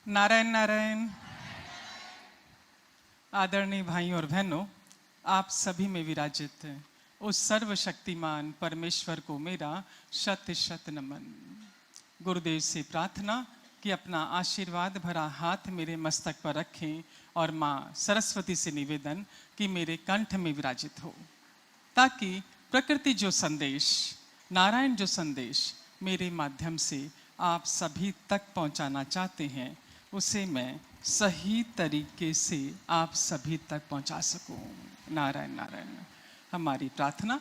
नारायण नारायण। आदरणीय भाइयों और बहनों, आप सभी में विराजित उस सर्वशक्तिमान परमेश्वर को मेरा शत शत नमन। गुरुदेव से प्रार्थना कि अपना आशीर्वाद भरा हाथ मेरे मस्तक पर रखें और माँ सरस्वती से निवेदन कि मेरे कंठ में विराजित हो, ताकि प्रकृति जो संदेश, नारायण जो संदेश मेरे माध्यम से आप सभी तक पहुंचाना चाहते हैं, उसे मैं सही तरीके से आप सभी तक पहुंचा सकूं। नारायण नारायण। हमारी प्रार्थना,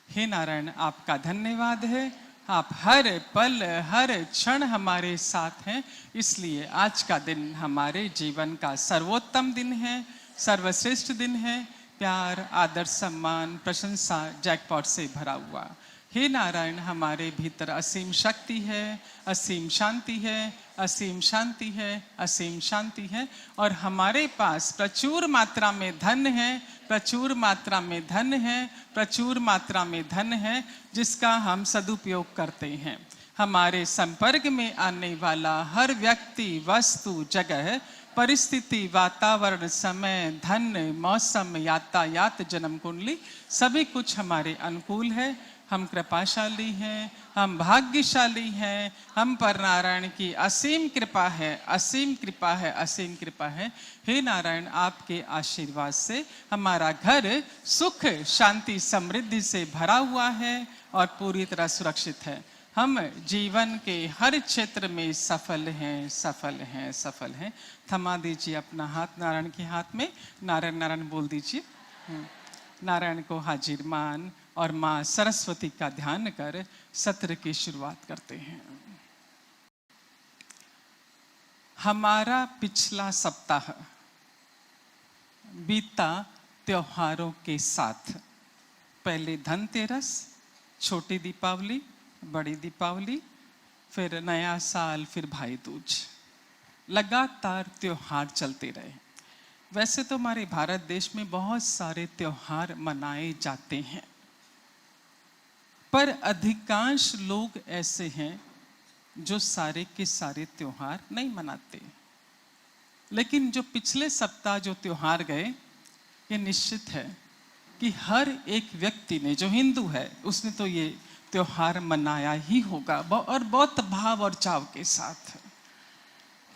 हे नारायण, आपका धन्यवाद है। आप हर पल हर क्षण हमारे साथ हैं, इसलिए आज का दिन हमारे जीवन का सर्वोत्तम दिन है, सर्वश्रेष्ठ दिन है। प्यार, आदर, सम्मान, प्रशंसा जैकपॉट से भरा हुआ। हे नारायण, हमारे भीतर असीम शक्ति है, असीम शांति है, असीम शांति है, असीम शांति है। और हमारे पास प्रचुर मात्रा में धन है, प्रचुर मात्रा में धन है, प्रचुर मात्रा में धन है, जिसका हम सदुपयोग करते हैं। हमारे संपर्क में आने वाला हर व्यक्ति, वस्तु, जगह, परिस्थिति, वातावरण, समय, धन, मौसम, यातायात, जन्म कुंडली, सभी कुछ हमारे अनुकूल है। हम कृपाशाली हैं, हम भाग्यशाली हैं, हम पर नारायण की असीम कृपा है, असीम कृपा है, असीम कृपा है। हे नारायण, आपके आशीर्वाद से हमारा घर सुख, शांति, समृद्धि से भरा हुआ है और पूरी तरह सुरक्षित है। हम जीवन के हर क्षेत्र में सफल हैं, सफल हैं, सफल हैं। थमा दीजिए अपना हाथ नारायण के हाथ में, नारायण नारायण बोल दीजिए। नारायण को हाजिर मान और माँ सरस्वती का ध्यान कर सत्र की शुरुआत करते हैं। हमारा पिछला सप्ताह बीता त्योहारों के साथ। पहले धनतेरस, छोटी दीपावली, बड़ी दीपावली, फिर नया साल, फिर भाई दूज। लगातार त्योहार चलते रहे। वैसे तो हमारे भारत देश में बहुत सारे त्योहार मनाए जाते हैं, पर अधिकांश लोग ऐसे हैं जो सारे के सारे त्योहार नहीं मनाते। लेकिन जो पिछले सप्ताह जो त्योहार गए, ये निश्चित है कि हर एक व्यक्ति ने, जो हिंदू है, उसने तो ये त्योहार मनाया ही होगा, और बहुत भाव और चाव के साथ।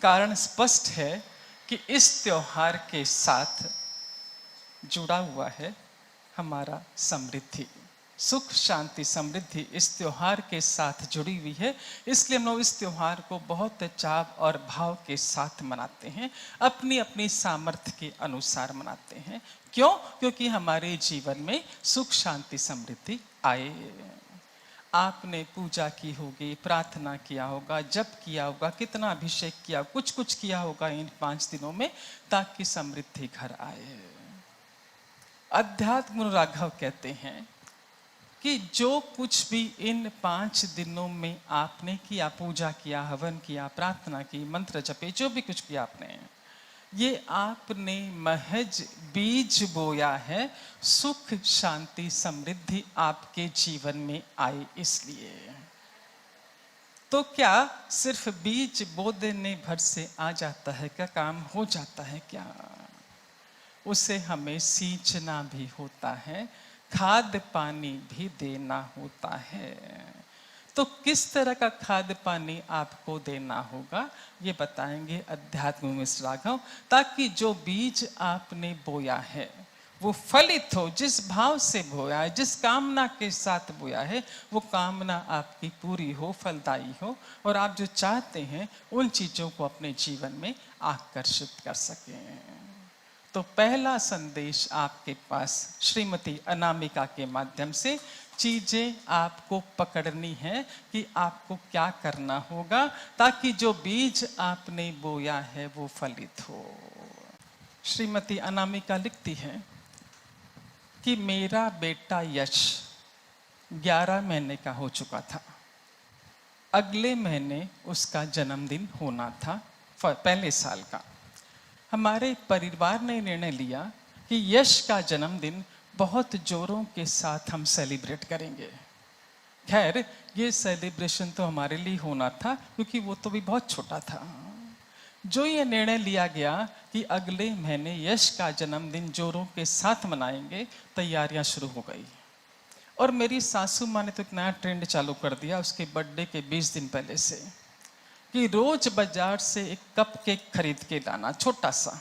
कारण स्पष्ट है कि इस त्योहार के साथ जुड़ा हुआ है हमारा समृद्धि, सुख, शांति, समृद्धि इस त्योहार के साथ जुड़ी हुई है। इसलिए हम लोग इस त्योहार को बहुत चाव और भाव के साथ मनाते हैं, अपनी अपनी सामर्थ्य के अनुसार मनाते हैं। क्यों? क्योंकि हमारे जीवन में सुख, शांति, समृद्धि आए। आपने पूजा की होगी, प्रार्थना किया होगा, जप किया होगा, कितना अभिषेक किया, कुछ कुछ किया होगा इन 5 दिनों में, ताकि समृद्धि घर आए। अध्यात्म गुरु राघव कहते हैं कि जो कुछ भी इन 5 दिनों में आपने किया, पूजा किया, हवन किया, प्रार्थना की, मंत्र जपे, जो भी कुछ किया आपने, ये आपने महज बीज बोया है, सुख, शांति, समृद्धि आपके जीवन में आए इसलिए। तो क्या सिर्फ बीज बो देने भर से आ जाता है क्या? काम हो जाता है क्या? उसे हमें सींचना भी होता है, खाद पानी भी देना होता है। तो किस तरह का खाद पानी आपको देना होगा, ये बताएंगे अध्यात्म मिश्र राघव, ताकि जो बीज आपने बोया है वो फलित हो। जिस भाव से बोया है, जिस कामना के साथ बोया है, वो कामना आपकी पूरी हो, फलदायी हो, और आप जो चाहते हैं उन चीजों को अपने जीवन में आकर्षित कर सकें। तो पहला संदेश आपके पास श्रीमती अनामिका के माध्यम से चीजें आपको पकड़नी है कि आपको क्या करना होगा, ताकि जो बीज आपने बोया है वो फलित हो। श्रीमती अनामिका लिखती है कि मेरा बेटा यश 11 महीने का हो चुका था। अगले महीने उसका जन्मदिन होना था, पहले साल का। हमारे परिवार ने निर्णय लिया कि यश का जन्मदिन बहुत जोरों के साथ हम सेलिब्रेट करेंगे। खैर, ये सेलिब्रेशन तो हमारे लिए होना था, क्योंकि वो तो भी बहुत छोटा था। जो ये निर्णय लिया गया कि अगले महीने यश का जन्मदिन जोरों के साथ मनाएंगे, तैयारियां शुरू हो गई। और मेरी सासू माँ ने तो एक नया ट्रेंड चालू कर दिया उसके बर्थडे के 20 दिन पहले से, कि रोज बाजार से एक कप केक खरीद के लाना, छोटा सा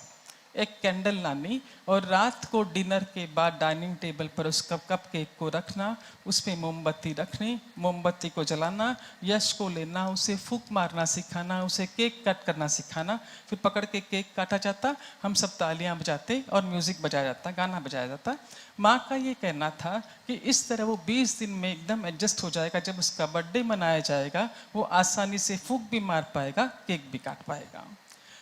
एक कैंडल लानी, और रात को डिनर के बाद डाइनिंग टेबल पर उस कप केक को रखना, उस पर मोमबत्ती रखनी, मोमबत्ती को जलाना, यश को लेना, उसे फूंक मारना सिखाना, उसे केक कट करना सिखाना। फिर पकड़ के केक काटा जाता, हम सब तालियां बजाते और म्यूजिक बजाया जाता, गाना बजाया जाता। माँ का ये कहना था कि इस तरह वो 20 दिन में एकदम एडजस्ट हो जाएगा, जब उसका बर्थडे मनाया जाएगा वो आसानी से फूंक भी मार पाएगा, केक भी काट पाएगा।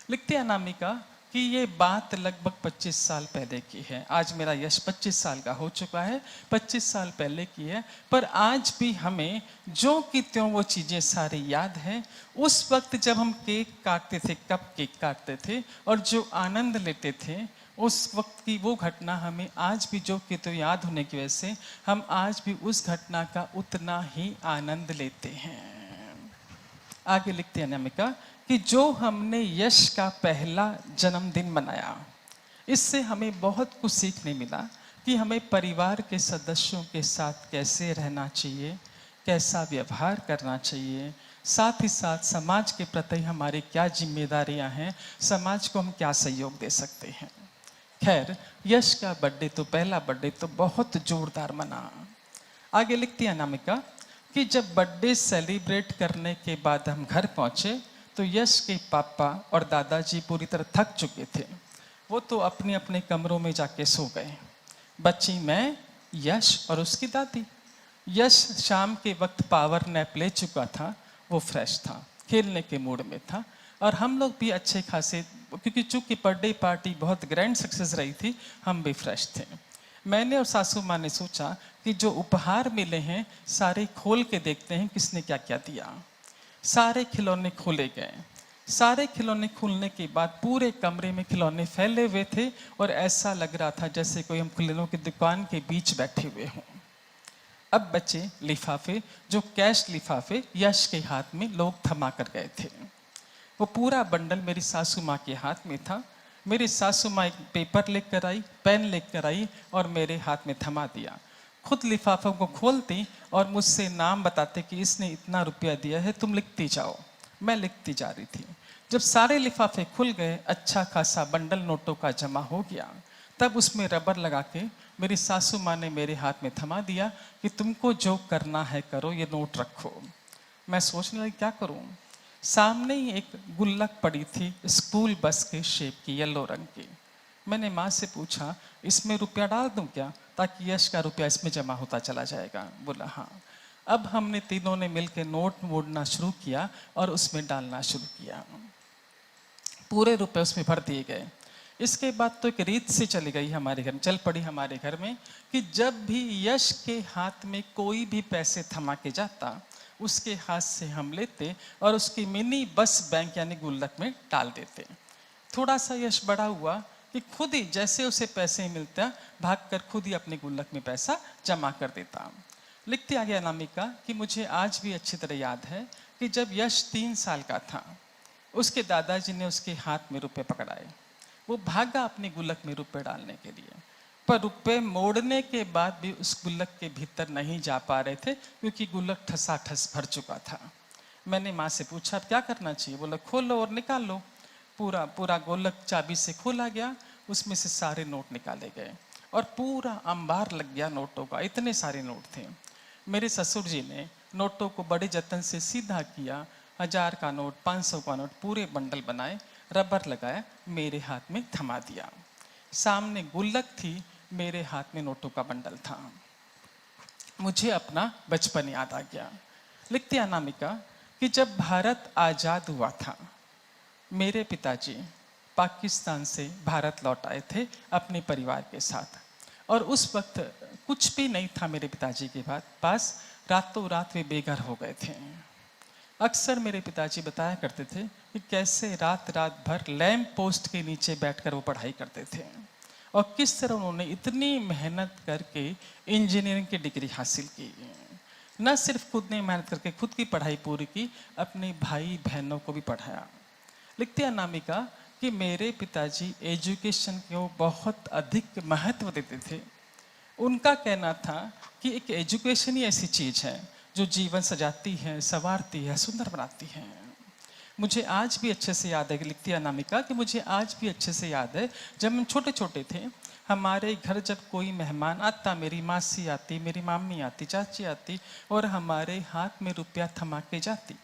लिखते अनामिका कि ये बात लगभग 25 साल पहले की है। आज मेरा यश 25 साल का हो चुका है, 25 साल पहले की है, पर आज भी हमें जो कि त्यों वो चीज़ें सारी याद हैं। उस वक्त जब हम केक काटते थे, कप केक काटते थे और जो आनंद लेते थे, उस वक्त की वो घटना हमें आज भी जो कि तो याद होने की वजह से हम आज भी उस घटना का उतना ही आनंद लेते हैं। आगे लिखते हैं अनामिका कि जो हमने यश का पहला जन्मदिन मनाया, इससे हमें बहुत कुछ सीखने मिला कि हमें परिवार के सदस्यों के साथ कैसे रहना चाहिए, कैसा व्यवहार करना चाहिए, साथ ही साथ समाज के प्रति हमारी क्या जिम्मेदारियां हैं, समाज को हम क्या सहयोग दे सकते हैं। खैर, यश का बर्थडे तो पहला बर्थडे तो बहुत जोरदार मना। आगे लिखती है अनामिका कि जब बर्थडे सेलिब्रेट करने के बाद हम घर पहुंचे तो यश के पापा और दादाजी पूरी तरह थक चुके थे। वो तो अपने अपने कमरों में जाके सो गए। बच्ची मैं, यश और उसकी दादी। यश शाम के वक्त पावर नैप ले चुका था, वो फ्रेश था, खेलने के मूड में था, और हम लोग भी अच्छे खासे, क्योंकि चूंकि बर्थडे पार्टी बहुत ग्रैंड सक्सेस रही थी, हम भी फ्रेश थे। मैंने और सासू माँ ने सोचा कि जो उपहार मिले हैं सारे खोल के देखते हैं किसने क्या क्या दिया। सारे खिलौने खोले गए। सारे खिलौने खुलने के बाद पूरे कमरे में खिलौने फैले हुए थे और ऐसा लग रहा था जैसे कोई हम खिलौनों की दुकान के बीच बैठे हुए हों। अब बचे लिफाफे, जो कैश लिफाफे यश के हाथ में लोग थमा कर गए थे। वो पूरा बंडल मेरी सासू माँ के हाथ में था। मेरी सासू माँ एक पेपर लेकर आई, पेन लेकर आई और मेरे हाथ में थमा दिया। खुद लिफाफों को खोलती और मुझसे नाम बताते कि इसने इतना रुपया दिया है, तुम लिखती जाओ। मैं लिखती जा रही थी। जब सारे लिफाफे खुल गए, अच्छा खासा बंडल नोटों का जमा हो गया, तब उसमें रबर लगा के मेरी सासू माँ ने मेरे हाथ में थमा दिया कि तुमको जो करना है करो, ये नोट रखो। मैं सोचने लगी क्या करूं। सामने ही एक गुल्लक पड़ी थी स्कूल बस के शेप की, येलो रंग की। मैंने माँ से पूछा इसमें रुपया डाल दूं क्या, ताकि यश का रुपया इसमें जमा होता चला जाएगा। बोला हाँ। अब हमने तीनों ने मिलकर नोट मोड़ना शुरू किया और उसमें डालना शुरू किया। पूरे रुपए उसमें भर दिए गए। इसके बाद तो एक रीत से चली गई हमारे घर, चल पड़ी हमारे घर में कि जब भी यश के हाथ में कोई भी पैसे थमा के जाता, उसके हाथ से हम लेते और उसकी मिनी बस बैंक यानी गुल्लक में डाल देते। थोड़ा सा यश बड़ा हुआ कि खुद ही जैसे उसे पैसे मिलता, भागकर खुद ही अपने गुल्लक में पैसा जमा कर देता। लिखते आगे अनामिका कि मुझे आज भी अच्छी तरह याद है कि जब यश 3 साल का था, उसके दादाजी ने उसके हाथ में रुपए पकड़ाए। वो भागा अपने गुल्लक में रुपए डालने के लिए, पर रुपए मोड़ने के बाद भी उस गुल्लक के भीतर नहीं जा पा रहे थे क्योंकि गुल्लक ठसाठस भर चुका था। मैंने माँ से पूछा अब क्या करना चाहिए। बोला खोलो और निकाल लो। पूरा पूरा गुल्लक चाबी से खोला गया, उसमें से सारे नोट निकाले गए और पूरा अंबार लग गया नोटों का। इतने सारे नोट थे। मेरे ससुर जी ने नोटों को बड़े जतन से सीधा किया। 1000 का नोट, 500 का नोट, पूरे बंडल बनाए, रबर लगाया, मेरे हाथ में थमा दिया। सामने गुल्लक थी, मेरे हाथ में नोटों का बंडल था। मुझे अपना बचपन याद आ गया। लिखती अनामिका कि जब भारत आजाद हुआ था, मेरे पिताजी पाकिस्तान से भारत लौट आए थे अपने परिवार के साथ, और उस वक्त कुछ भी नहीं था मेरे पिताजी के पास। रातों रात वे बेघर हो गए थे। अक्सर मेरे पिताजी बताया करते थे कि कैसे रात रात भर लैंप पोस्ट के नीचे बैठकर वो पढ़ाई करते थे और किस तरह उन्होंने इतनी मेहनत करके इंजीनियरिंग की डिग्री हासिल की। न सिर्फ खुद ने मेहनत करके खुद की पढ़ाई पूरी की, अपने भाई बहनों को भी पढ़ाया। लिखती है अनामिका कि मेरे पिताजी एजुकेशन को बहुत अधिक महत्व देते थे। उनका कहना था कि एक एजुकेशन ही ऐसी चीज है जो जीवन सजाती है, संवारती है, सुंदर बनाती है। मुझे आज भी अच्छे से याद है, लिखती है अनामिका कि मुझे आज भी अच्छे से याद है जब हम छोटे छोटे थे, हमारे घर जब कोई मेहमान आता, मेरी मासी आती, मेरी मामी आती, चाची आती और हमारे हाथ में रुपया थमा के जाती,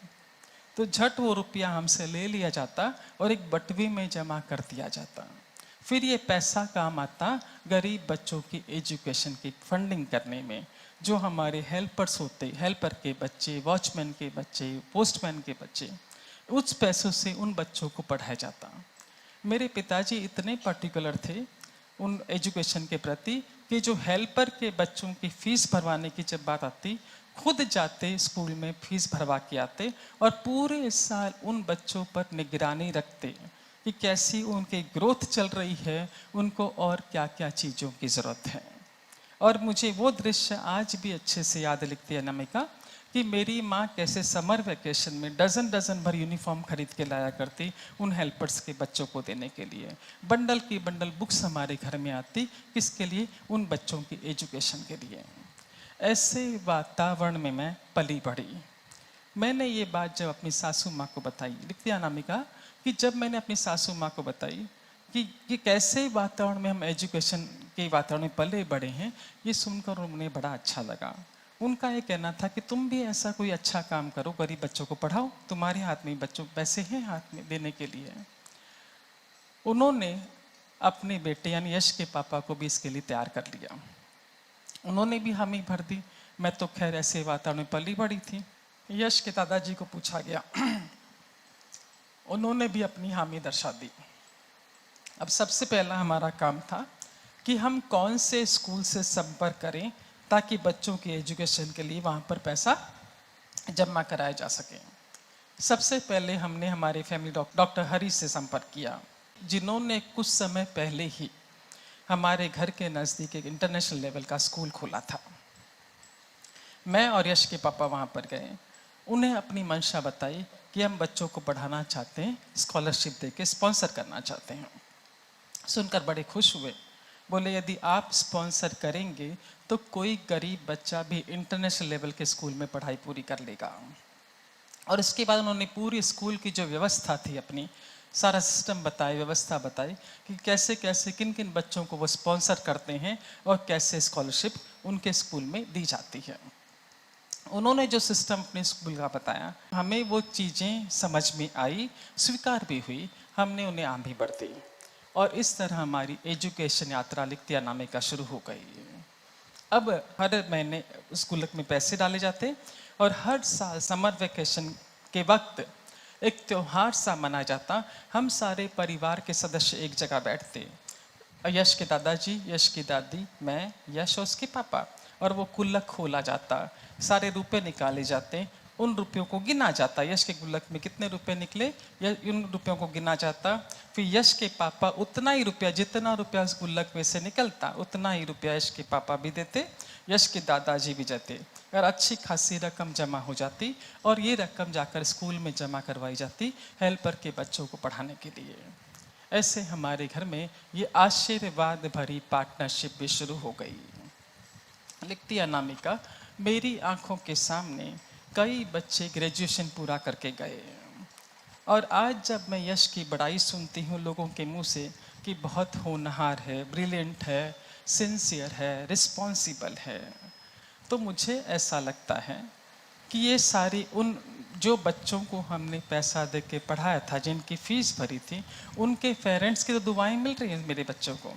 तो झट वो रुपया हमसे ले लिया जाता और एक बटवे में जमा कर दिया जाता। फिर ये पैसा काम आता गरीब बच्चों की एजुकेशन की फंडिंग करने में। जो हमारे हेल्पर्स होते, हेल्पर के बच्चे, वॉचमैन के बच्चे, पोस्टमैन के बच्चे, उस पैसों से उन बच्चों को पढ़ाया जाता। मेरे पिताजी इतने पर्टिकुलर थे उन एजुकेशन के प्रति कि जो हेल्पर के बच्चों की फीस भरवाने की जब बात आती, खुद जाते स्कूल में फीस भरवा के आते और पूरे साल उन बच्चों पर निगरानी रखते कि कैसी उनकी ग्रोथ चल रही है, उनको और क्या क्या चीज़ों की ज़रूरत है। और मुझे वो दृश्य आज भी अच्छे से याद, लिखती है अनामिका, कि मेरी माँ कैसे समर वेकेशन में डजन डजन भर यूनिफॉर्म खरीद के लाया करती उन हेल्पर्स के बच्चों को देने के लिए। बंडल की बंडल बुक्स हमारे घर में आती, किसके लिए? उन बच्चों की एजुकेशन के लिए। ऐसे वातावरण में मैं पली बढ़ी। मैंने ये बात जब अपनी सासू माँ को बताई, लिखती है अनामिका, कि जब मैंने अपनी सासू माँ को बताई कि कैसे वातावरण में हम एजुकेशन के वातावरण में पले बड़े हैं, ये सुनकर उन्हें बड़ा अच्छा लगा। उनका ये कहना था कि तुम भी ऐसा कोई अच्छा काम करो, गरीब बच्चों को पढ़ाओ, तुम्हारे हाथ में बच्चों पैसे हैं हाथ में देने के लिए। उन्होंने अपने बेटे यानी यश के पापा को भी इसके लिए तैयार कर लिया। उन्होंने भी हामी भर दी। मैं तो खैर ऐसे वातावरण में पली बड़ी थी। यश के दादाजी को पूछा गया, उन्होंने भी अपनी हामी दर्शा दी। अब सबसे पहला हमारा काम था कि हम कौन से स्कूल से संपर्क करें ताकि बच्चों की एजुकेशन के लिए वहाँ पर पैसा जमा कराया जा सके। सबसे पहले हमने हमारे फैमिली डॉक्टर हरी से संपर्क किया, जिन्होंने कुछ समय पहले ही हमारे घर के नज़दीक एक इंटरनेशनल लेवल का स्कूल खोला था। मैं और यश के पापा वहाँ पर गए, उन्हें अपनी मंशा बताई कि हम बच्चों को पढ़ाना चाहते हैं, स्कॉलरशिप देके स्पॉन्सर करना चाहते हैं। सुनकर बड़े खुश हुए। बोले यदि आप स्पॉन्सर करेंगे तो कोई गरीब बच्चा भी इंटरनेशनल लेवल के स्कूल में पढ़ाई पूरी कर लेगा। और इसके बाद उन्होंने पूरी स्कूल की जो व्यवस्था थी, अपनी सारा सिस्टम बताए, व्यवस्था बताई कि कैसे कैसे किन किन बच्चों को वो स्पॉन्सर करते हैं और कैसे स्कॉलरशिप उनके स्कूल में दी जाती है। उन्होंने जो सिस्टम अपने स्कूल का बताया, हमें वो चीज़ें समझ में आई, स्वीकार भी हुई, हमने उन्हें आम भी बढ़ती और इस तरह हमारी एजुकेशन यात्रा, लिखती है अनामिका, शुरू हो गई। अब हर महीने स्कूल में पैसे डाले जाते और हर साल समर वेकेशन के वक्त एक त्योहार सा मनाया जाता। हम सारे परिवार के सदस्य एक जगह बैठते, यश के दादाजी, यश की दादी, मैं, यश और उसके पापा, और वो गुल्लक खोला जाता, सारे रुपए निकाले जाते, उन रुपयों को गिना जाता, यश के गुल्लक में कितने रुपए निकले उन रुपयों को गिना जाता। फिर यश के पापा उतना ही रुपया, जितना रुपया उस गुल्लक में से निकलता उतना ही रुपया यश के पापा भी देते, यश के दादाजी भी देते, और अच्छी खासी रकम जमा हो जाती और ये रकम जाकर स्कूल में जमा करवाई जाती हेल्पर के बच्चों को पढ़ाने के लिए। ऐसे हमारे घर में ये आशीर्वाद भरी पार्टनरशिप भी शुरू हो गई। लिखती अनामिका, मेरी आंखों के सामने कई बच्चे ग्रेजुएशन पूरा करके गए और आज जब मैं यश की बड़ाई सुनती हूँ लोगों के मुंह से कि बहुत होनहार है, ब्रिलियंट है, सिंसियर है, रिस्पॉन्सिबल है, तो मुझे ऐसा लगता है कि ये सारी उन जो बच्चों को हमने पैसा दे के पढ़ाया था, जिनकी फीस भरी थी, उनके पेरेंट्स की तो दुआएं मिल रही हैं मेरे बच्चों को,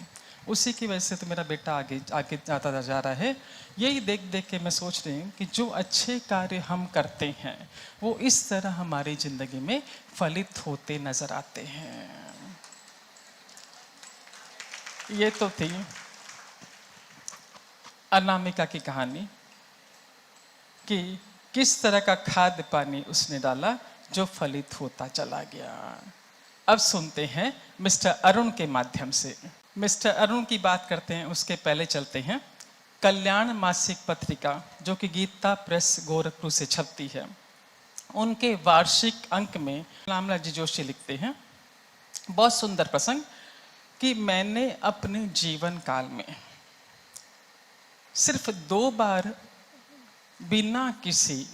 उसी की वजह से तो मेरा बेटा आगे आगे जाता जा रहा है। यही देख देख के मैं सोच रही हूँ कि जो अच्छे कार्य हम करते हैं वो इस तरह हमारी ज़िंदगी में फलित होते नजर आते हैं। ये तो थी अनामिका की कहानी कि किस तरह का खाद पानी उसने डाला जो फलित होता चला गया। अब सुनते हैं मिस्टर अरुण के माध्यम से। मिस्टर अरुण की बात करते हैं, उसके पहले चलते हैं कल्याण मासिक पत्रिका, जो कि गीता प्रेस गोरखपुर से छपती है। उनके वार्षिक अंक में रामलाल जी जोशी लिखते हैं, बहुत सुंदर प्रसंग कि मैंने अपने जीवन काल में सिर्फ 2 बार बिना किसी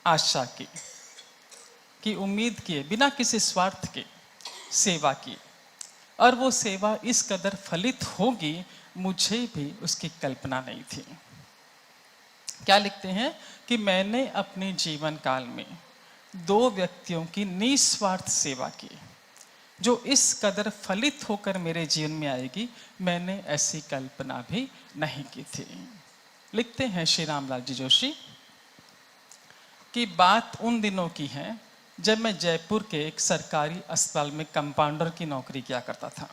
आशा की, उम्मीद किए, बिना किसी स्वार्थ के सेवा की, और वो सेवा इस कदर फलित होगी मुझे भी उसकी कल्पना नहीं थी। क्या लिखते हैं कि मैंने अपने जीवन काल में 2 व्यक्तियों की निस्वार्थ सेवा की जो इस कदर फलित होकर मेरे जीवन में आएगी, मैंने ऐसी कल्पना भी नहीं की थी। लिखते हैं श्री रामलाल जी जोशी कि बात उन दिनों की है जब मैं जयपुर के एक सरकारी अस्पताल में कंपाउंडर की नौकरी किया करता था।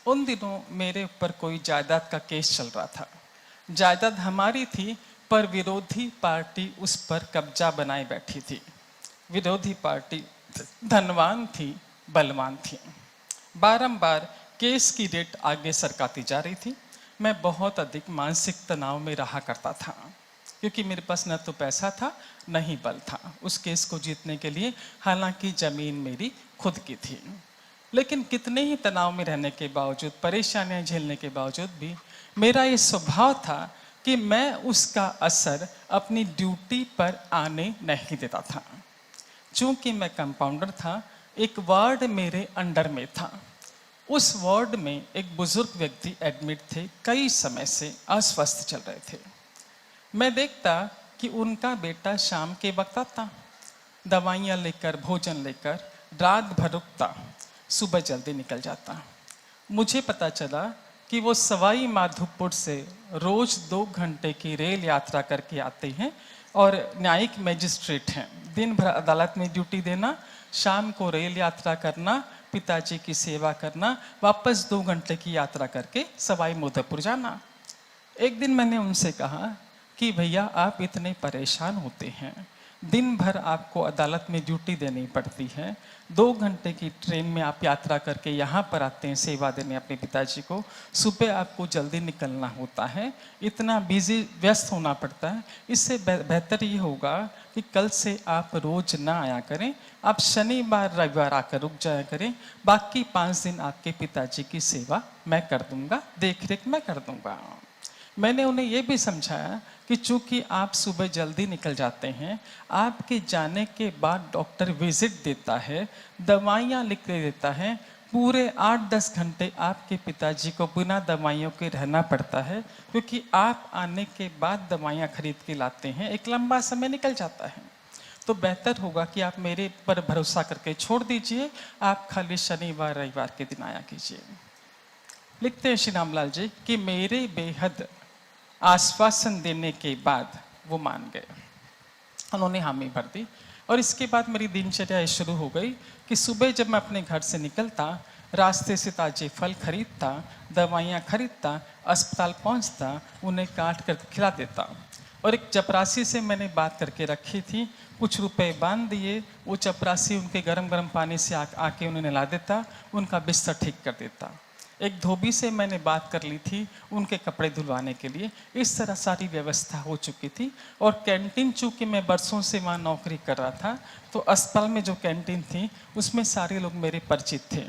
उन दिनों मेरे ऊपर कोई जायदाद का केस चल रहा था। जायदाद हमारी थी पर विरोधी पार्टी उस पर कब्जा बनाए बैठी थी। विरोधी पार्टी धनवान थी, बलवान थी। बारंबार केस की डेट आगे सरकाती जा रही थी। मैं बहुत अधिक मानसिक तनाव में रहा करता था क्योंकि मेरे पास न तो पैसा था न ही बल था उस केस को जीतने के लिए। हालांकि जमीन मेरी खुद की थी, लेकिन कितने ही तनाव में रहने के बावजूद, परेशानियां झेलने के बावजूद भी मेरा ये स्वभाव था कि मैं उसका असर अपनी ड्यूटी पर आने नहीं देता था। चूंकि मैं कंपाउंडर था, एक वार्ड मेरे अंडर में था। उस वार्ड में एक बुजुर्ग व्यक्ति एडमिट थे, कई समय से अस्वस्थ चल रहे थे। मैं देखता कि उनका बेटा शाम के वक्त आता, दवाइयाँ लेकर, भोजन लेकर, रात भर रुकता, सुबह जल्दी निकल जाता। मुझे पता चला कि वो सवाई माधोपुर से रोज 2 घंटे की रेल यात्रा करके आते हैं और न्यायिक मजिस्ट्रेट हैं। दिन भर अदालत में ड्यूटी देना, शाम को रेल यात्रा करना, पिताजी की सेवा करना, वापस 2 घंटे की यात्रा करके सवाई माधोपुर जाना। एक दिन मैंने उनसे कहा कि भैया आप इतने परेशान होते हैं, दिन भर आपको अदालत में ड्यूटी देनी पड़ती है, 2 घंटे की ट्रेन में आप यात्रा करके यहाँ पर आते हैं सेवा देने अपने पिताजी को, सुबह आपको जल्दी निकलना होता है, इतना बिजी व्यस्त होना पड़ता है। इससे बेहतर ये होगा कि कल से आप रोज ना आया करें, आप शनिवार रविवार आकर रुक जाया करें, बाकी 5 दिन आपके पिताजी की सेवा मैं कर दूंगा, देख रेख मैं कर दूंगा। मैंने उन्हें यह भी समझाया कि चूंकि आप सुबह जल्दी निकल जाते हैं, आपके जाने के बाद डॉक्टर विजिट देता है, दवाइयाँ लिख के देता है, पूरे 8-10 घंटे आपके पिताजी को बिना दवाइयों के रहना पड़ता है क्योंकि आप आने के बाद दवाइयाँ खरीद के लाते हैं, एक लंबा समय निकल जाता है। तो बेहतर होगा कि आप मेरे पर भरोसा करके छोड़ दीजिए, आप खाली शनिवार रविवार के दिन आया कीजिए। लिखते हैं श्री रामलाल जी कि मेरे बेहद आश्वासन देने के बाद वो मान गए, उन्होंने हामी भर दी। और इसके बाद मेरी दिनचर्या शुरू हो गई कि सुबह जब मैं अपने घर से निकलता, रास्ते से ताजे फल खरीदता, दवाइयाँ खरीदता, अस्पताल पहुँचता, उन्हें काट कर खिला देता। और एक चपरासी से मैंने बात करके रखी थी, कुछ रुपए बांध दिए, वो चपरासी उनके गरम गरम पानी से आके उन्हें नहला देता, उनका बिस्तर ठीक कर देता। एक धोबी से मैंने बात कर ली थी उनके कपड़े धुलवाने के लिए। इस तरह सारी व्यवस्था हो चुकी थी। और कैंटीन, चूँकि मैं बरसों से वहाँ नौकरी कर रहा था, तो अस्पताल में जो कैंटीन थी उसमें सारे लोग मेरे परिचित थे।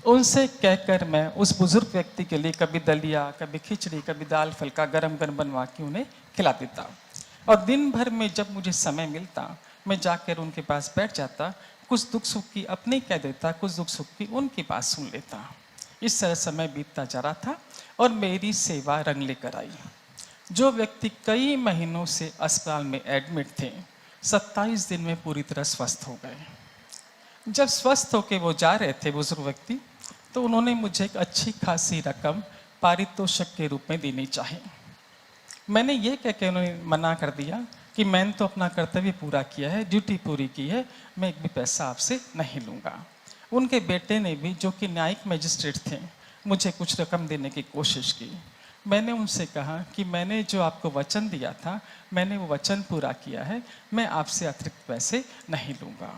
उनसे कहकर मैं उस बुजुर्ग व्यक्ति के लिए कभी दलिया, कभी खिचड़ी, कभी दाल फुल्का गरम गरम बनवा के उन्हें खिला देता। और दिन भर में जब मुझे समय मिलता, मैं जाकर उनके पास बैठ जाता, कुछ दुख सुख की अपने कह देता, कुछ दुख सुख की उनकी बात सुन लेता। इस तरह समय बीतता जा रहा था और मेरी सेवा रंग लेकर आई। जो व्यक्ति कई महीनों से अस्पताल में एडमिट थे, 27 दिन में पूरी तरह स्वस्थ हो गए। जब स्वस्थ होकर वो जा रहे थे बुजुर्ग व्यक्ति, तो उन्होंने मुझे एक अच्छी खासी रकम पारितोषिक के रूप में देनी चाहिए। मैंने ये कह के उन्हें मना कर दिया कि मैंने तो अपना कर्तव्य पूरा किया है, ड्यूटी पूरी की है, मैं एक भी पैसा आपसे नहीं लूँगा। उनके बेटे ने भी, जो कि न्यायिक मजिस्ट्रेट थे, मुझे कुछ रकम देने की कोशिश की। मैंने उनसे कहा कि मैंने जो आपको वचन दिया था, मैंने वो वचन पूरा किया है, मैं आपसे अतिरिक्त पैसे नहीं लूँगा।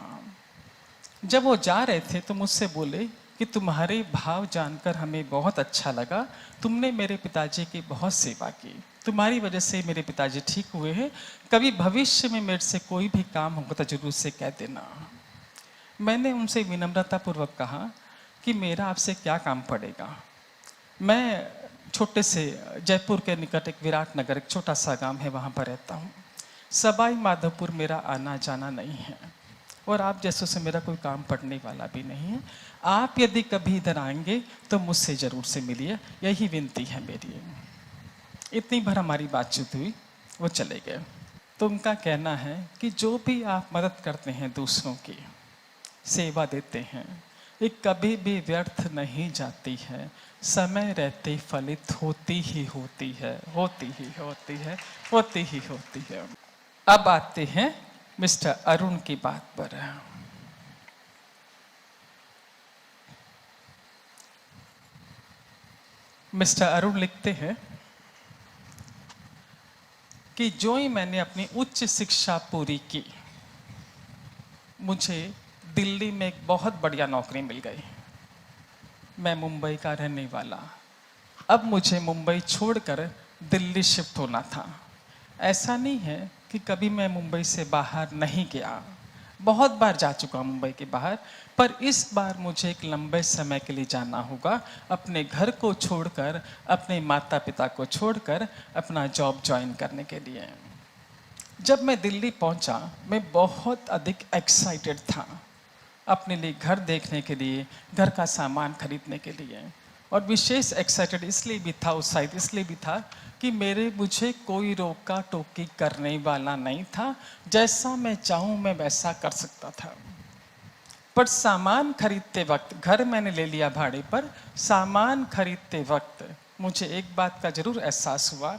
जब वो जा रहे थे तो मुझसे बोले कि तुम्हारे भाव जानकर हमें बहुत अच्छा लगा, तुमने मेरे पिताजी की बहुत सेवा की, तुम्हारी वजह से मेरे पिताजी ठीक हुए हैं, कभी भविष्य में मेरे से कोई भी काम होगा तो जरूर से कह देना। मैंने उनसे विनम्रतापूर्वक कहा कि मेरा आपसे क्या काम पड़ेगा। मैं छोटे से जयपुर के निकट एक विराट नगर, एक छोटा सा गांव है, वहाँ पर रहता हूँ। सवाई माधोपुर मेरा आना जाना नहीं है और आप जैसों से मेरा कोई काम पड़ने वाला भी नहीं है। आप यदि कभी इधर आएंगे तो मुझसे ज़रूर से मिलिए, यही विनती है मेरी। इतनी भर हमारी बातचीत हुई, वो चले गए। तो उनका कहना है कि जो भी आप मदद करते हैं, दूसरों की सेवा देते हैं, ये कभी भी व्यर्थ नहीं जाती है, समय रहते फलित होती ही होती है, होती ही होती है, होती ही होती है। अब आते हैं मिस्टर अरुण की बात पर। मिस्टर अरुण लिखते हैं कि जो ही मैंने अपनी उच्च शिक्षा पूरी की, मुझे दिल्ली में एक बहुत बढ़िया नौकरी मिल गई। मैं मुंबई का रहने वाला, अब मुझे मुंबई छोड़कर दिल्ली शिफ्ट होना था। ऐसा नहीं है कि कभी मैं मुंबई से बाहर नहीं गया, बहुत बार जा चुका हूं मुंबई के बाहर, पर इस बार मुझे एक लंबे समय के लिए जाना होगा, अपने घर को छोड़कर, अपने माता पिता को छोड़कर, अपना जॉब ज्वाइन करने के लिए। जब मैं दिल्ली पहुंचा, मैं बहुत अधिक एक्साइटेड था अपने लिए घर देखने के लिए, घर का सामान खरीदने के लिए। और विशेष एक्साइटेड इसलिए भी था, उत्साहित इसलिए भी था कि मुझे कोई रोका टोकी करने वाला नहीं था। जैसा मैं चाहूँ मैं वैसा कर सकता था। पर सामान खरीदते वक्त, घर मैंने ले लिया भाड़े पर, सामान खरीदते वक्त मुझे एक बात का जरूर एहसास हुआ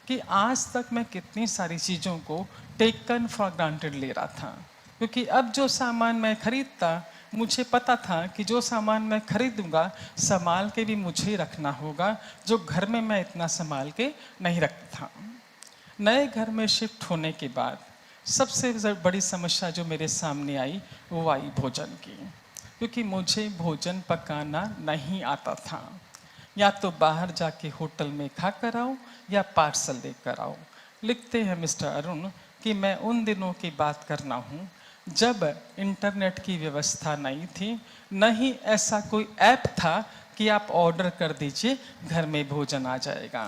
कि आज तक मैं कितनी सारी चीज़ों को टेकन फॉर ग्रांटेड ले रहा था। क्योंकि अब जो सामान मैं खरीदता, मुझे पता था कि जो सामान मैं खरीदूंगा संभाल के भी मुझे ही रखना होगा, जो घर में मैं इतना संभाल के नहीं रखता था। नए घर में शिफ्ट होने के बाद सबसे बड़ी समस्या जो मेरे सामने आई, वो आई भोजन की। क्योंकि मुझे भोजन पकाना नहीं आता था। या तो बाहर जाके होटल में खा कर आओ या पार्सल लेकर आओ। लिखते हैं मिस्टर अरुण कि मैं उन दिनों की बात करना हूँ जब इंटरनेट की व्यवस्था नहीं थी, न ही ऐसा कोई ऐप था कि आप ऑर्डर कर दीजिए घर में भोजन आ जाएगा।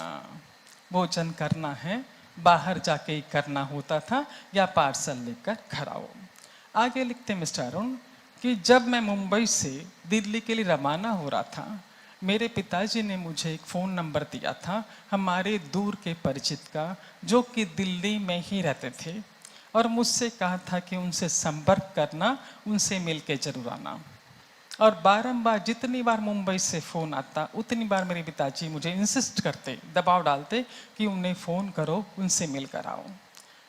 भोजन करना है बाहर जाके ही करना होता था या पार्सल लेकर घर आओ। आगे लिखते मिस्टर अरुण कि जब मैं मुंबई से दिल्ली के लिए रवाना हो रहा था, मेरे पिताजी ने मुझे एक फ़ोन नंबर दिया था हमारे दूर के परिचित का, जो कि दिल्ली में ही रहते थे, और मुझसे कहा था कि उनसे संपर्क करना, उनसे मिल के जरूर आना। और बारंबार जितनी बार मुंबई से फ़ोन आता, उतनी बार मेरे पिताजी मुझे इंसिस्ट करते, दबाव डालते कि उन्हें फ़ोन करो, उनसे मिल कर आओ।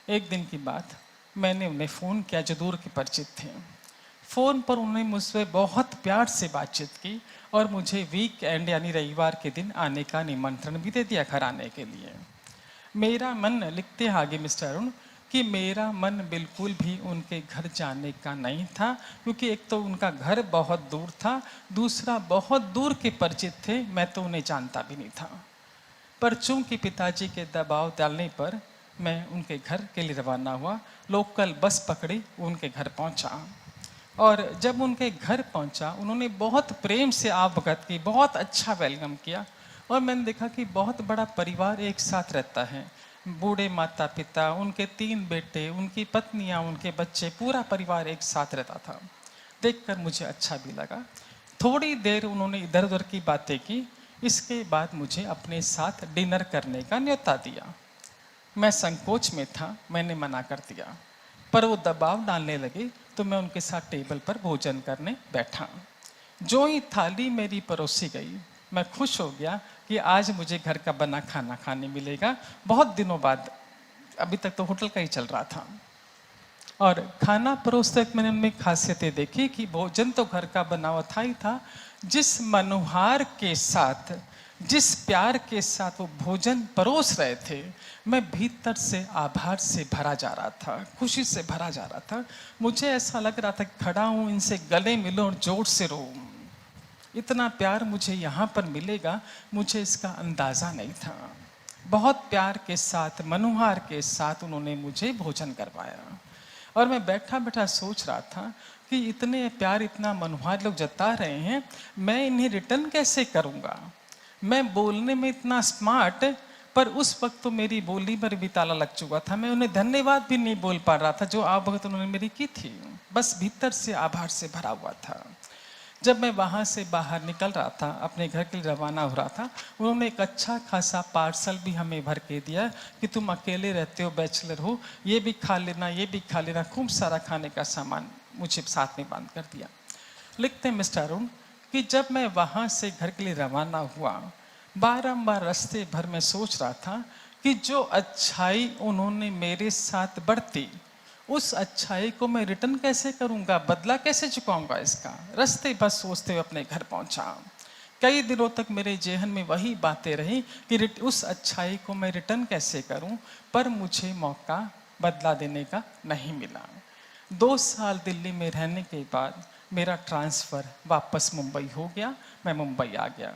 एक दिन की बात, मैंने उन्हें फ़ोन किया जो दूर के परिचित थे। फ़ोन पर उन्होंने मुझसे बहुत प्यार से बातचीत की और मुझे वीकेंड यानी रविवार के दिन आने का निमंत्रण भी दे दिया घर आने के लिए। मेरा मन, लिखते हैं आगे मिस्टर अरुण, कि मेरा मन बिल्कुल भी उनके घर जाने का नहीं था। क्योंकि एक तो उनका घर बहुत दूर था, दूसरा बहुत दूर के परिचित थे, मैं तो उन्हें जानता भी नहीं था। पर चूंकि पिताजी के दबाव डालने पर मैं उनके घर के लिए रवाना हुआ, लोकल बस पकड़ी, उनके घर पहुंचा। और जब उनके घर पहुंचा, उन्होंने बहुत प्रेम से आवभगत की, बहुत अच्छा वेलकम किया। और मैंने देखा कि बहुत बड़ा परिवार एक साथ रहता है, बूढ़े माता पिता, उनके 3 बेटे, उनकी पत्नियां, उनके बच्चे, पूरा परिवार एक साथ रहता था। देखकर मुझे अच्छा भी लगा। थोड़ी देर उन्होंने इधर उधर की बातें की, इसके बाद मुझे अपने साथ डिनर करने का न्योता दिया। मैं संकोच में था, मैंने मना कर दिया, पर वो दबाव डालने लगे तो मैं उनके साथ टेबल पर भोजन करने बैठा। जो ही थाली मेरी परोसी गई, मैं खुश हो गया कि आज मुझे घर का बना खाना खाने मिलेगा, बहुत दिनों बाद। अभी तक तो होटल का ही चल रहा था। और खाना परोसते वक्त मैंने उनमें खासियतें देखी कि भोजन तो घर का बना हुआ था ही था, जिस मनुहार के साथ, जिस प्यार के साथ वो भोजन परोस रहे थे, मैं भीतर से आभार से भरा जा रहा था, खुशी से भरा जा रहा था। मुझे ऐसा लग रहा था कि खड़ा हूं, इनसे गले मिलूं और जोर से रो। इतना प्यार मुझे यहाँ पर मिलेगा, मुझे इसका अंदाजा नहीं था। बहुत प्यार के साथ, मनुहार के साथ उन्होंने मुझे भोजन करवाया। और मैं बैठा बैठा सोच रहा था कि इतने प्यार, इतना मनोहार लोग जता रहे हैं, मैं इन्हें रिटर्न कैसे करूँगा। मैं बोलने में इतना स्मार्ट, पर उस वक्त तो मेरी बोली पर भी ताला लग चुका था। मैं उन्हें धन्यवाद भी नहीं बोल पा रहा था जो आप वक्त उन्होंने मेरी की थी। बस भीतर से आभार से भरा हुआ था। जब मैं वहाँ से बाहर निकल रहा था, अपने घर के लिए रवाना हो रहा था, उन्होंने एक अच्छा खासा पार्सल भी हमें भर के दिया कि तुम अकेले रहते हो, बैचलर हो, ये भी खा लेना, ये भी खा लेना। खूब सारा खाने का सामान मुझे साथ में बांध कर दिया। लिखते हैं मिस्टर अरुण कि जब मैं वहाँ से घर के लिए रवाना हुआ, बारंबार रास्ते भर में सोच रहा था कि जो अच्छाई उन्होंने मेरे साथ बरती, उस अच्छाई को मैं रिटर्न कैसे करूंगा, बदला कैसे चुकाऊंगा इसका। रास्ते बस सोचते हुए अपने घर पहुंचा। कई दिनों तक मेरे जेहन में वही बातें रही कि उस अच्छाई को मैं रिटर्न कैसे करूं, पर मुझे मौका बदला देने का नहीं मिला। 2 साल दिल्ली में रहने के बाद मेरा ट्रांसफ़र वापस मुंबई हो गया। मैं मुंबई आ गया।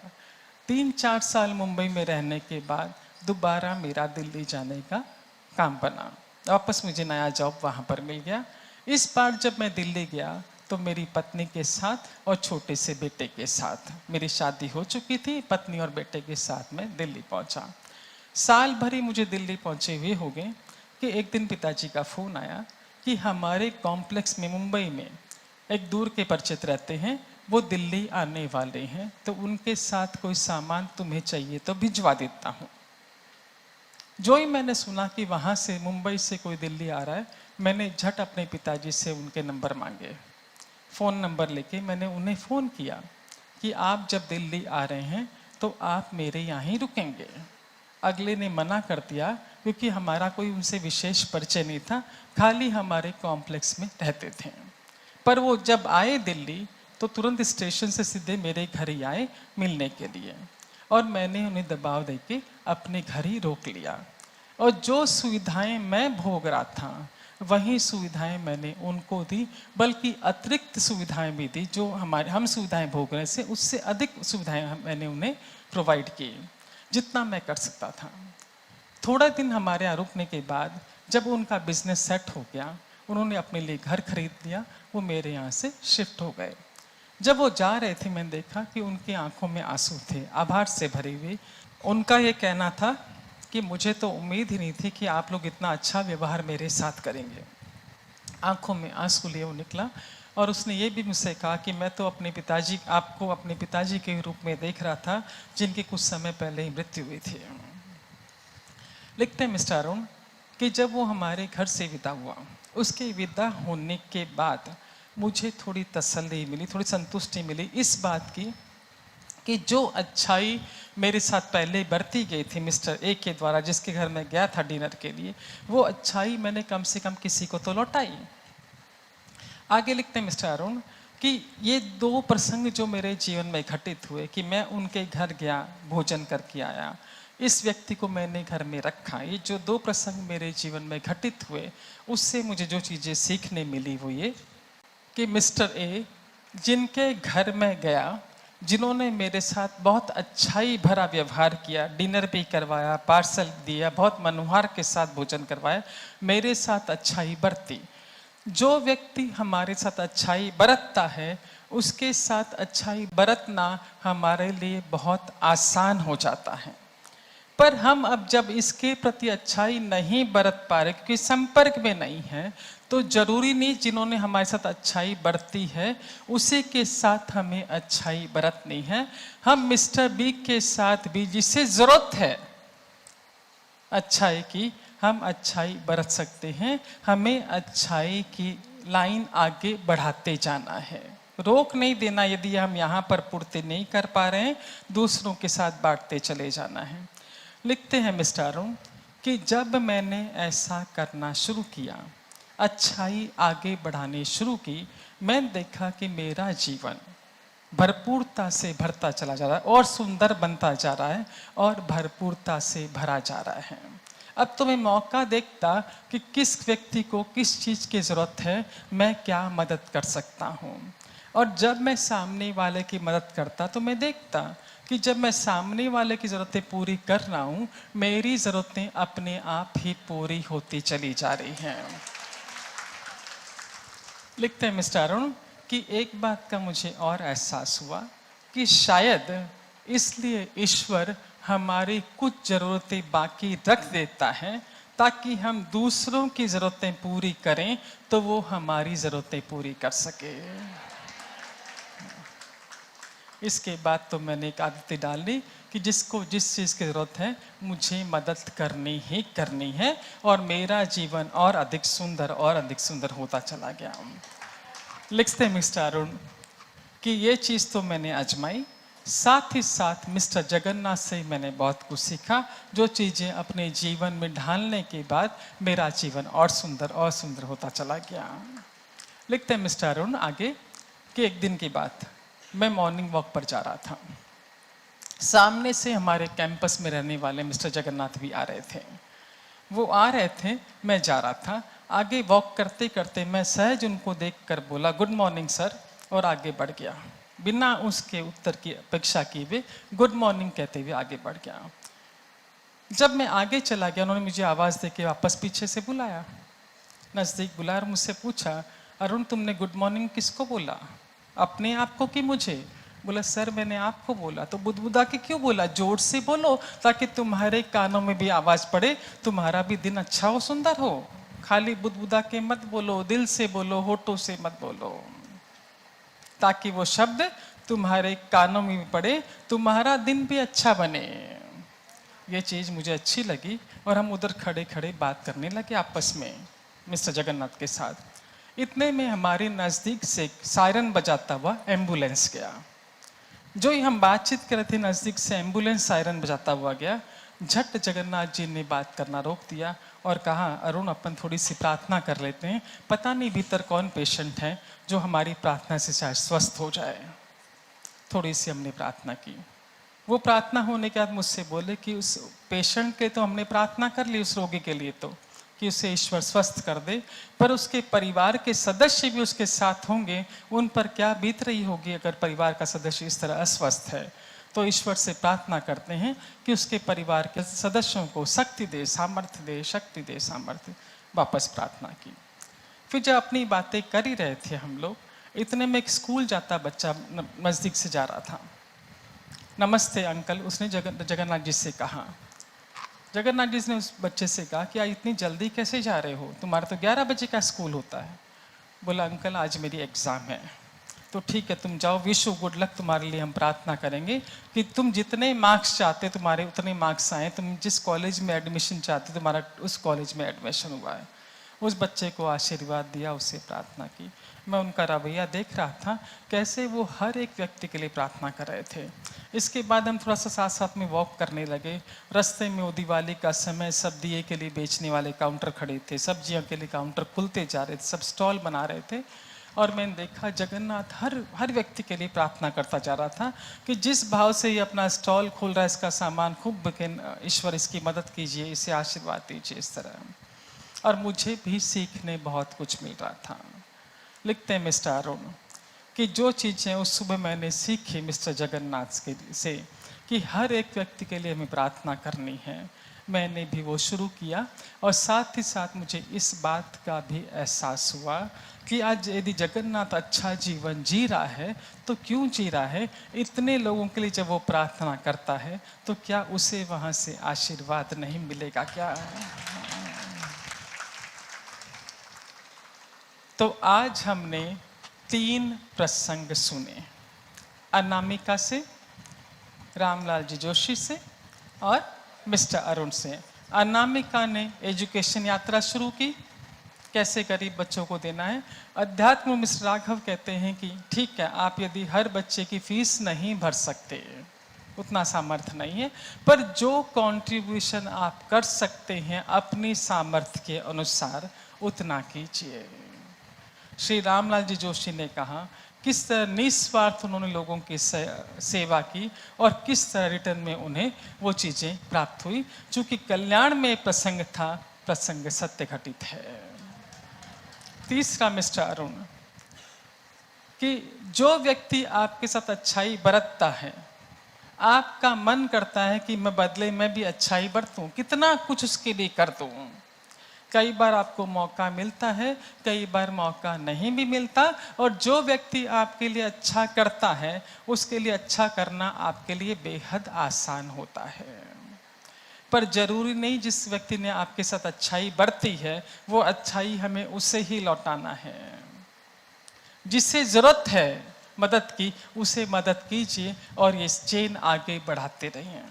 3-4 साल मुंबई में रहने के बाद दोबारा मेरा दिल्ली जाने का काम बना। वापस मुझे नया जॉब वहाँ पर मिल गया। इस बार जब मैं दिल्ली गया तो मेरी पत्नी के साथ और छोटे से बेटे के साथ, मेरी शादी हो चुकी थी, पत्नी और बेटे के साथ मैं दिल्ली पहुँचा। साल भर ही मुझे दिल्ली पहुँचे हुए हो गए कि एक दिन पिताजी का फ़ोन आया कि हमारे कॉम्प्लेक्स में मुंबई में एक दूर के परिचित रहते हैं, वो दिल्ली आने वाले हैं, तो उनके साथ कोई सामान तुम्हें चाहिए तो भिजवा देता हूँ। जो ही मैंने सुना कि वहाँ से मुंबई से कोई दिल्ली आ रहा है, मैंने झट अपने पिताजी से उनके नंबर मांगे। फ़ोन नंबर लेके मैंने उन्हें फ़ोन किया कि आप जब दिल्ली आ रहे हैं तो आप मेरे यहाँ ही रुकेंगे। अगले ने मना कर दिया क्योंकि हमारा कोई उनसे विशेष परिचय नहीं था, खाली हमारे कॉम्प्लेक्स में रहते थे। पर वो जब आए दिल्ली तो तुरंत स्टेशन से सीधे मेरे घर ही आए मिलने के लिए, और मैंने उन्हें दबाव देके अपने घर ही रोक लिया। और जो सुविधाएं मैं भोग रहा था वही सुविधाएं मैंने उनको दी, बल्कि अतिरिक्त सुविधाएं भी दी। जो हम सुविधाएं भोग रहे थे उससे अधिक सुविधाएं मैंने उन्हें प्रोवाइड की, जितना मैं कर सकता था। थोड़ा दिन हमारे यहाँ रुकने के बाद जब उनका बिजनेस सेट हो गया, उन्होंने अपने लिए घर खरीद लिया, वो मेरे यहाँ से शिफ्ट हो गए। जब वो जा रहे थे मैंने देखा कि उनकी आंखों में आंसू थे, आभार से भरे हुए। उनका ये कहना था कि मुझे तो उम्मीद ही नहीं थी कि आप लोग इतना अच्छा व्यवहार मेरे साथ करेंगे। आंखों में आंसू लिए वो निकला और उसने ये भी मुझसे कहा कि मैं तो आपको अपने पिताजी के रूप में देख रहा था, जिनकी कुछ समय पहले ही मृत्यु हुई थी। लिखते हैं मिस्टर अरुण कि जब वो हमारे घर से विदा हुआ, उसके विदा होने के बाद मुझे थोड़ी तसल्ली मिली, थोड़ी संतुष्टि मिली इस बात की कि जो अच्छाई मेरे साथ पहले बरती गई थी मिस्टर ए के द्वारा, जिसके घर में गया था डिनर के लिए, वो अच्छाई मैंने कम से कम किसी को तो लौटाई। आगे लिखते हैं मिस्टर अरुण कि ये 2 प्रसंग जो मेरे जीवन में घटित हुए कि मैं उनके घर गया, भोजन करके आया, इस व्यक्ति को मैंने घर में रखा, ये जो 2 प्रसंग मेरे जीवन में घटित हुए, उससे मुझे जो चीज़ें सीखने मिली वो ये कि मिस्टर ए जिनके घर में गया, जिन्होंने मेरे साथ बहुत अच्छाई भरा व्यवहार किया, डिनर भी करवाया, पार्सल दिया, बहुत मनोहार के साथ भोजन करवाया, मेरे साथ अच्छाई बरती। जो व्यक्ति हमारे साथ अच्छाई बरतता है, उसके साथ अच्छाई बरतना हमारे लिए बहुत आसान हो जाता है। पर हम अब जब इसके प्रति अच्छाई नहीं बरत पा रहे क्योंकि संपर्क में नहीं है, तो जरूरी नहीं जिन्होंने हमारे साथ अच्छाई बरती है उसी के साथ हमें अच्छाई बरतनी है। हम मिस्टर बी के साथ भी जिसे जरूरत है अच्छाई की, हम अच्छाई बरत सकते हैं। हमें अच्छाई की लाइन आगे बढ़ाते जाना है, रोक नहीं देना। यदि हम यहाँ पर पूर्ति नहीं कर पा रहे हैं, दूसरों के साथ बांटते चले जाना है। लिखते हैं मिस्टर अरुण कि जब मैंने ऐसा करना शुरू किया, अच्छाई आगे बढ़ाने शुरू की, मैंने देखा कि मेरा जीवन भरपूरता से भरता चला जा रहा है और सुंदर बनता जा रहा है और भरपूरता से भरा जा रहा है। अब तो मैं मौका देखता कि किस व्यक्ति को किस चीज़ की ज़रूरत है, मैं क्या मदद कर सकता हूँ। और जब मैं सामने वाले की मदद करता तो मैं देखता कि जब मैं सामने वाले की ज़रूरतें पूरी कर रहा हूँ, मेरी ज़रूरतें अपने आप ही पूरी होती चली जा रही हैं। लिखते हैं मिस्टर अरुण कि एक बात का मुझे और एहसास हुआ कि शायद इसलिए ईश्वर हमारी कुछ ज़रूरतें बाकी रख देता है ताकि हम दूसरों की ज़रूरतें पूरी करें तो वो हमारी ज़रूरतें पूरी कर सके। इसके बाद तो मैंने एक आदत डाली कि जिसको जिस चीज़ की ज़रूरत है मुझे मदद करनी ही करनी है, और मेरा जीवन और अधिक सुंदर होता चला गया। लिखते मिस्टर अरुण कि ये चीज़ तो मैंने आजमाई, साथ ही साथ मिस्टर जगन्नाथ से मैंने बहुत कुछ सीखा, जो चीज़ें अपने जीवन में ढालने के बाद मेरा जीवन और सुंदर होता चला गया। लिखते हैं मिस्टर अरुण आगे कि एक दिन की बात, मैं मॉर्निंग वॉक पर जा रहा था। सामने से हमारे कैंपस में रहने वाले मिस्टर जगन्नाथ भी आ रहे थे। वो आ रहे थे, मैं जा रहा था। आगे वॉक करते करते मैं सहज उनको देखकर बोला गुड मॉर्निंग सर, और आगे बढ़ गया। बिना उसके उत्तर की अपेक्षा किए हुए गुड मॉर्निंग कहते हुए आगे बढ़ गया। जब मैं आगे चला गया, उन्होंने मुझे आवाज़ देके वापस पीछे से बुलाया, नज़दीक बुलाया और मुझसे पूछा अरुण तुमने गुड मॉर्निंग किसको बोला, अपने आप को कि मुझे? बोला सर मैंने आपको बोला। तो बुदबुदा के क्यों बोला? जोर से बोलो ताकि तुम्हारे कानों में भी आवाज़ पड़े, तुम्हारा भी दिन अच्छा हो, सुंदर हो। खाली बुदबुदा के मत बोलो, दिल से बोलो, होठों से मत बोलो, ताकि वो शब्द तुम्हारे कानों में भी पड़े, तुम्हारा दिन भी अच्छा बने। ये चीज़ मुझे अच्छी लगी और हम उधर खड़े खड़े बात करने लगे आपस में मिस्टर जगन्नाथ के साथ। इतने में हमारे नज़दीक से सायरन बजाता हुआ एम्बुलेंस गया। जो ही हम बातचीत कर रहे थे, नज़दीक से एम्बुलेंस सायरन बजाता हुआ गया। झट जगन्नाथ जी ने बात करना रोक दिया और कहा अरुण अपन थोड़ी सी प्रार्थना कर लेते हैं, पता नहीं भीतर कौन पेशेंट है जो हमारी प्रार्थना से शायद स्वस्थ हो जाए। थोड़ी सी हमने प्रार्थना की। वो प्रार्थना होने के बाद मुझसे बोले कि उस पेशेंट के तो हमने प्रार्थना कर ली, उस रोगी के लिए तो, कि उसे ईश्वर स्वस्थ कर दे, पर उसके परिवार के सदस्य भी उसके साथ होंगे, उन पर क्या बीत रही होगी अगर परिवार का सदस्य इस तरह अस्वस्थ है। तो ईश्वर से प्रार्थना करते हैं कि उसके परिवार के सदस्यों को शक्ति दे, सामर्थ्य दे, शक्ति दे, सामर्थ्य। वापस प्रार्थना की। फिर जब अपनी बातें कर ही रहे थे हम लोग, इतने में एक स्कूल जाता बच्चा नज़दीक से जा रहा था। नमस्ते अंकल, उसने जगन्नाथ जी से कहा। जगन्नाथ जी ने उस बच्चे से कहा कि आज इतनी जल्दी कैसे जा रहे हो, तुम्हारा तो 11 बजे का स्कूल होता है। बोला अंकल आज मेरी एग्ज़ाम है। तो ठीक है तुम जाओ, विश यू गुड लक, तुम्हारे लिए हम प्रार्थना करेंगे कि तुम जितने मार्क्स चाहते तुम्हारे उतने मार्क्स आए, तुम जिस कॉलेज में एडमिशन चाहते तुम्हारा उस कॉलेज में एडमिशन हुआ है। उस बच्चे को आशीर्वाद दिया, उससे प्रार्थना की। मैं उनका रवैया देख रहा था, कैसे वो हर एक व्यक्ति के लिए प्रार्थना कर रहे थे। इसके बाद हम थोड़ा सा साथ साथ में वॉक करने लगे। रास्ते में वो दिवाली का समय, सब दिए के लिए बेचने वाले काउंटर खड़े थे, सब्जियों के लिए काउंटर खुलते जा रहे थे, सब स्टॉल बना रहे थे। और मैंने देखा जगन्नाथ हर व्यक्ति के लिए प्रार्थना करता जा रहा था कि जिस भाव से ये अपना स्टॉल खोल रहा है, इसका सामान खूब बिके, ईश्वर इसकी मदद कीजिए, इसे आशीर्वाद दीजिए, इस तरह। और मुझे भी सीखने बहुत कुछ मिल रहा था। लिखते हैं मिस्टर अरुण कि जो चीज़ें उस सुबह मैंने सीखी मिस्टर जगन्नाथ के से कि हर एक व्यक्ति के लिए हमें प्रार्थना करनी है, मैंने भी वो शुरू किया। और साथ ही साथ मुझे इस बात का भी एहसास हुआ कि आज यदि जगन्नाथ अच्छा जीवन जी रहा है तो क्यों जी रहा है, इतने लोगों के लिए जब वो प्रार्थना करता है तो क्या उसे वहाँ से आशीर्वाद नहीं मिलेगा क्या? तो आज हमने 3 प्रसंग सुने, अनामिका से, रामलाल जी जोशी से और मिस्टर अरुण से। अनामिका ने एजुकेशन यात्रा शुरू की, कैसे गरीब बच्चों को देना है। अध्यात्म मिस्टर राघव कहते हैं कि ठीक है, आप यदि हर बच्चे की फीस नहीं भर सकते, उतना सामर्थ्य नहीं है, पर जो कंट्रीब्यूशन आप कर सकते हैं अपनी सामर्थ्य के अनुसार उतना कीजिए। श्री रामलाल जी जोशी ने कहा किस तरह निस्वार्थ उन्होंने लोगों की सेवा की और किस तरह रिटर्न में उन्हें वो चीज़ें प्राप्त हुई। चूँकि कल्याण में प्रसंग था, प्रसंग सत्य घटित है। तीसरा मिस्टर अरुण कि जो व्यक्ति आपके साथ अच्छाई बरतता है, आपका मन करता है कि मैं बदले में भी अच्छाई बरतूं, कितना कुछ उसके लिए कर दूं, कई बार आपको मौका मिलता है, कई बार मौका नहीं भी मिलता, और जो व्यक्ति आपके लिए अच्छा करता है उसके लिए अच्छा करना आपके लिए बेहद आसान होता है। पर जरूरी नहीं जिस व्यक्ति ने आपके साथ अच्छाई बरती है वो अच्छाई हमें उसे ही लौटाना है। जिसे जरूरत है मदद की उसे मदद कीजिए और ये चेन आगे बढ़ाते रहिए।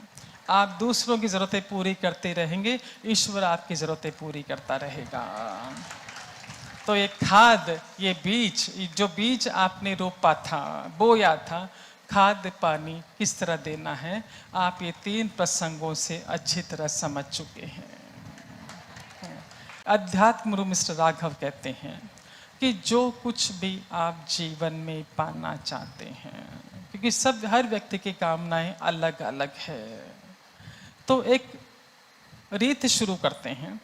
आप दूसरों की जरूरतें पूरी करते रहेंगे, ईश्वर आपकी जरूरतें पूरी करता रहेगा। तो ये खाद, ये बीज, जो बीज आपने रोपा था, बोया था, खाद पानी किस तरह देना है आप ये 3 प्रसंगों से अच्छी तरह समझ चुके हैं। अध्यात्म गुरु मिस्टर राघव कहते हैं कि जो कुछ भी आप जीवन में पाना चाहते हैं, क्योंकि सब हर व्यक्ति की कामनाएं अलग अलग है, तो एक रीत शुरू करते हैं।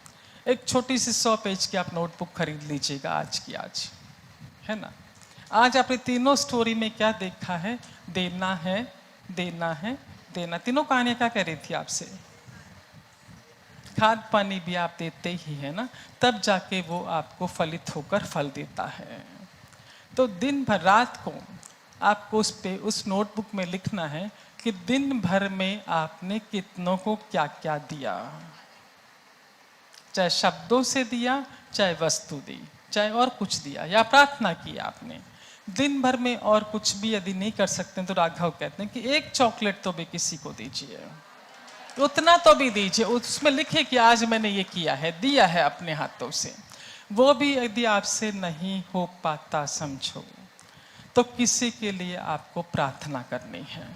एक छोटी सी 100 पेज की आप नोटबुक खरीद लीजिएगा आज की आज, है ना। आज आपने तीनों स्टोरी में क्या देखा है? देना है, देना है, देना। तीनों कहानियां क्या कह रही थी आपसे? खाद पानी भी आप देते ही है ना, तब जाके वो आपको फलित होकर फल देता है। तो दिन भर रात को आपको उस नोटबुक में लिखना है कि दिन भर में आपने कितनों को क्या क्या दिया, चाहे शब्दों से दिया, चाहे वस्तु दी, चाहे और कुछ दिया, या प्रार्थना की आपने। दिन भर में और कुछ भी यदि नहीं कर सकते तो राघव कहते हैं कि एक चॉकलेट तो भी किसी को दीजिए, उतना तो भी दीजिए, उसमें लिखे कि आज मैंने ये किया है, दिया है अपने हाथों से। वो भी यदि आपसे नहीं हो पाता समझो तो किसी के लिए आपको प्रार्थना करनी है।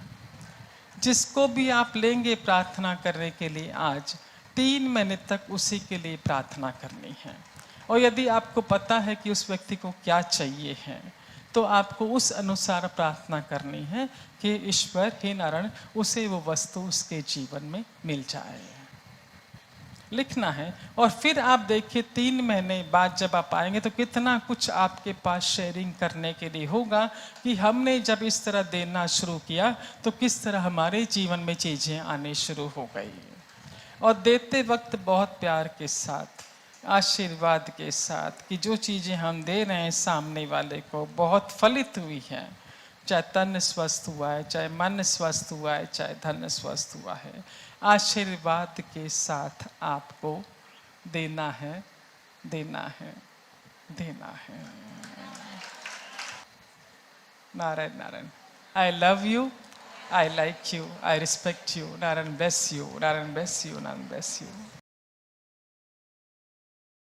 जिसको भी आप लेंगे प्रार्थना करने के लिए आज 3 महीने तक उसी के लिए प्रार्थना करनी है। और यदि आपको पता है कि उस व्यक्ति को क्या चाहिए है तो आपको उस अनुसार प्रार्थना करनी है कि ईश्वर हे नारायण उसे वो वस्तु उसके जीवन में मिल जाए, लिखना है। और फिर आप देखिए 3 महीने बाद जब आप आएंगे तो कितना कुछ आपके पास शेयरिंग करने के लिए होगा कि हमने जब इस तरह देना शुरू किया तो किस तरह हमारे जीवन में चीजें आने शुरू हो गई। और देते वक्त बहुत प्यार के साथ, आशीर्वाद के साथ कि जो चीजें हम दे रहे हैं सामने वाले को बहुत फलित हुई है, चाहे तन स्वस्थ हुआ है, चाहे मन स्वस्थ हुआ है, चाहे धन स्वस्थ हुआ है, आशीर्वाद के साथ आपको देना है, देना है, देना है। Narayan Narayan. I love you, I like you, I respect you. Narayan bless you, Narayan bless you, Narayan bless you।